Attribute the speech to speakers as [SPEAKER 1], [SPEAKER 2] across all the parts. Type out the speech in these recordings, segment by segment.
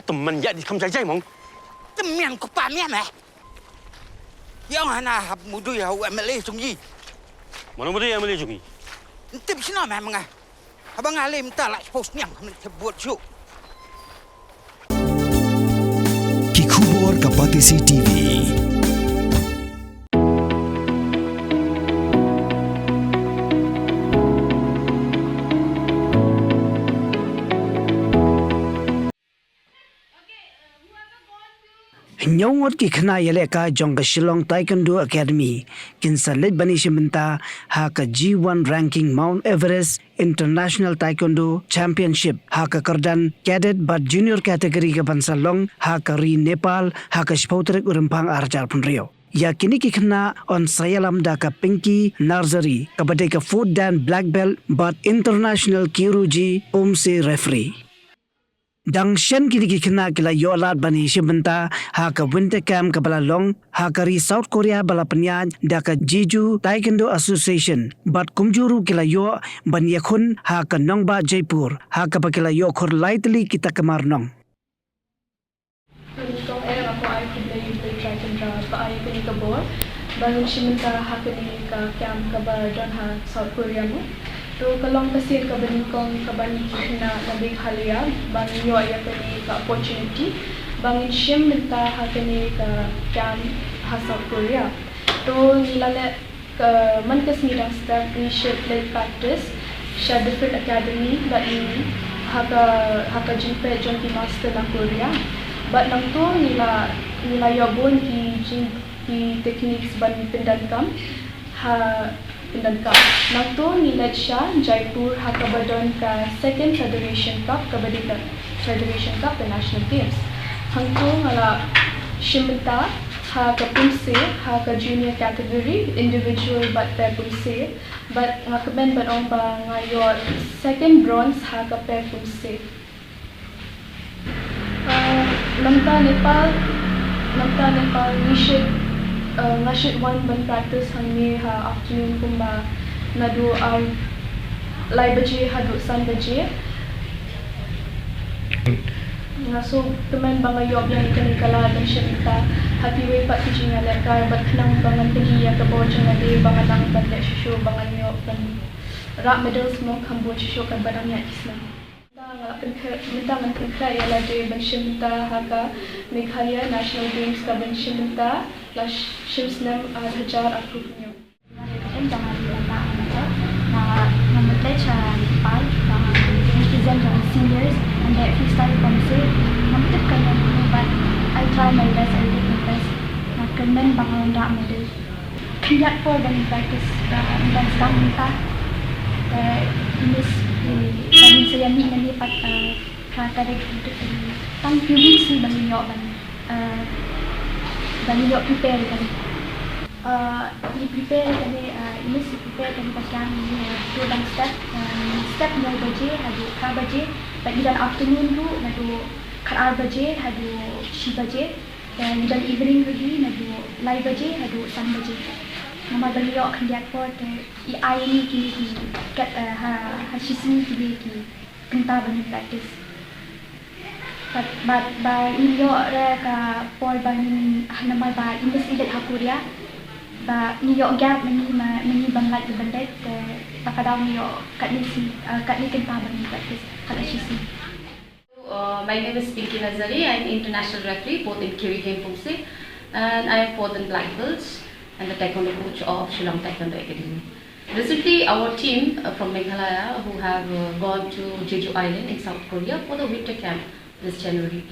[SPEAKER 1] teman ya di kamsa jai mong.
[SPEAKER 2] Teman ko pa mian eh. Yang hana hab mudu ya u MLA sungi.
[SPEAKER 1] Mana muda yang boleh jungi?
[SPEAKER 2] Tip sino memang ah. Abang alim tak lah post nyang buat show.
[SPEAKER 3] Kikubor Kapatisi TV. Ngut ki Khynnah yeleka jong Shillong Taekwondo Academy kinsa Leit bani shimenta ha ka G1 ranking Mount Everest International Taekwondo Championship ha ka Kardan cadet but junior category ka bansalong ha ka ri Nepal ha ka Spautrek Urimpang Arjar Punrio. Ya kini ki Khynnah on sayalam da ka Pinky Nursery kabade ka food dan black belt but international Kiruji Umse referee. Dang shen kini ki Khynnah kila yolat bani shimenta ha ka winter camp ka balalong ha ka ri South Korea bala penyaj da ka Jeju Taekwondo Association but kumjuru kila yo ban Ïakhun ha ka Nongba Jaipur ha ka pa kila yo khor lightly kita kemarnong.
[SPEAKER 4] Kung ako ay kibla yung Taekwondo ba ay kini ka bor bangun shimenta ha kini ka camp ka ba don ha South Korea mo. तो कलम कसीर कबनी कौन कबनी कितना नबी खालिया बांगी यो या कनी का opportunity बांगी शिम मिलता है कनी का कैम हा साउथ कोरिया तो नीलाले मन कस्मीरा स्टेप इनिशिएट प्ले प्रैक्टिस शा डिफरेंट एकेडमी बानी हा का जिनपे जोन की मास्टर ना कोरिया बट नम तो नीला यो बोन की जिन की टेक्निक्स बानी पिंडन कम हा Pinagkap. Nang to nilat siya Jaipur ha kabadon ka second Federation Cup kabadi ka Federation Cup the National Games. Hangto ngala shimenta ha ka punse ha ka junior category individual but pair punse but nga kaben banong ba ngayon second bronze ha ka pair punse. Namta Nepal ngasih one ban practice hangni ha afternoon kumba nadu lai baje hadu san baje ngaso teman banga yob yang ikan kala dan syarita happy way pat kijinga lekar bat khnang bangan pagi ya ka bojang ade bangan nang ban le shisho bangan yob ban rak medals mo kambo shisho kan barang ya islam minta menteri ya la de ban shimta haka Meghalaya National Games ka ban shimta la shimsnam 8,000 approve-nyo.
[SPEAKER 5] Kan jangan lupa na namatay sa Nepal represent the seniors and the freestyle concert namatay ka na but I'll try my best, I'll do my best na kanan bangang da medal kaya po dan practice dan stang minta miss kami saya ni nalipat katarik untuk tang few si banyo prepare kan prepare kan ini prepare kan pasang tu dan step 9 baje hadu 4 baje pagi dan afternoon tu nadu 4 baje hadu 6 baje dan evening lagi nadu 9 baje hadu 3 baje nama beliau akan diatur AI ni kini kat hasisni kini kenta bani practice but by beliau reka pol bani nama by English ilet hakuria ba beliau gap mani bangat bandai takadang beliau kat ni kenta bani practice hasisni.
[SPEAKER 6] My name is Pinky Nursery. I am international referee both in Kiri Game Pumse and I am fourth in black belts and the Taekwondo coach of Shillong Taekwondo Academy. Recently, our team from Meghalaya who have gone to Jeju Island in South Korea for the winter camp this January.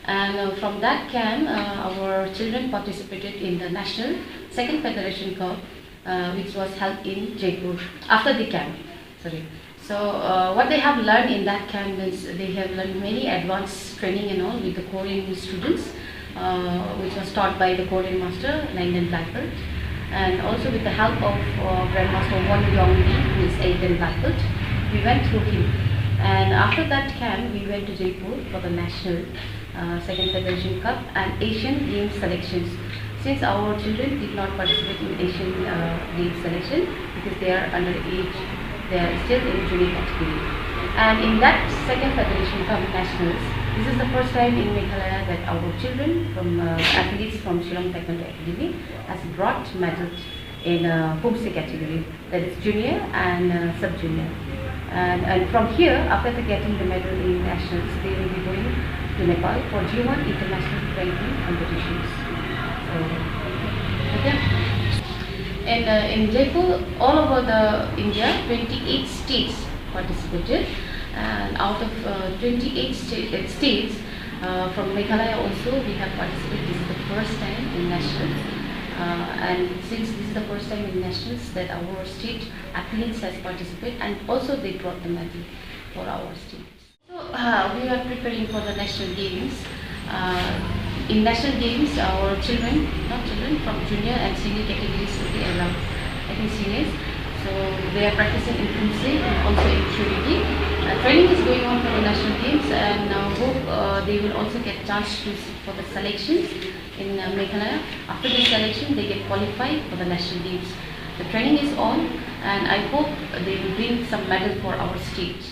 [SPEAKER 6] And from that camp, our children participated in the National Second Federation Cup which was held in Jaipur after the camp. So what they have learned in that camp is they have learned many advanced training and all with the Korean students which was taught by the Korean master, Langdon Black Belt. And also with the help of Grandmaster Won Yong Lee, who is 8th in black belt, we went through him. And after that camp, we went to Jaipur for the National Second Federation Cup and Asian Games selections. Since our children did not participate in Asian Games selection because they are underage, they are still in junior category. And in that Second Federation Cup Nationals, This is the first time in Meghalaya that our children from athletes from Shillong Taekwondo Academy has brought medals in Pumse category, that is junior and sub-junior. And from here, after getting the medal in nationals, they will be going to Nepal for G1 international ranking competitions. So, okay. And in Jaipur, all over the India, 28 states participated, and out of 28 states, from Meghalaya also we have participated. This is the first time in nationals, and since this is the first time in nationals that our state athletes has participated, and also they brought the medal for our state. So we are preparing for the national games. In national games, our children, not children, from junior and senior categories will be allowed. I think seniors. So they are practicing in Pumse and also in Curigi. Training is going on for the national games, and hope they will also get chance to sit for the selections in Meghalaya. After the selection, they get qualified for the national games. The training is on, and I hope they will bring some medal for our state.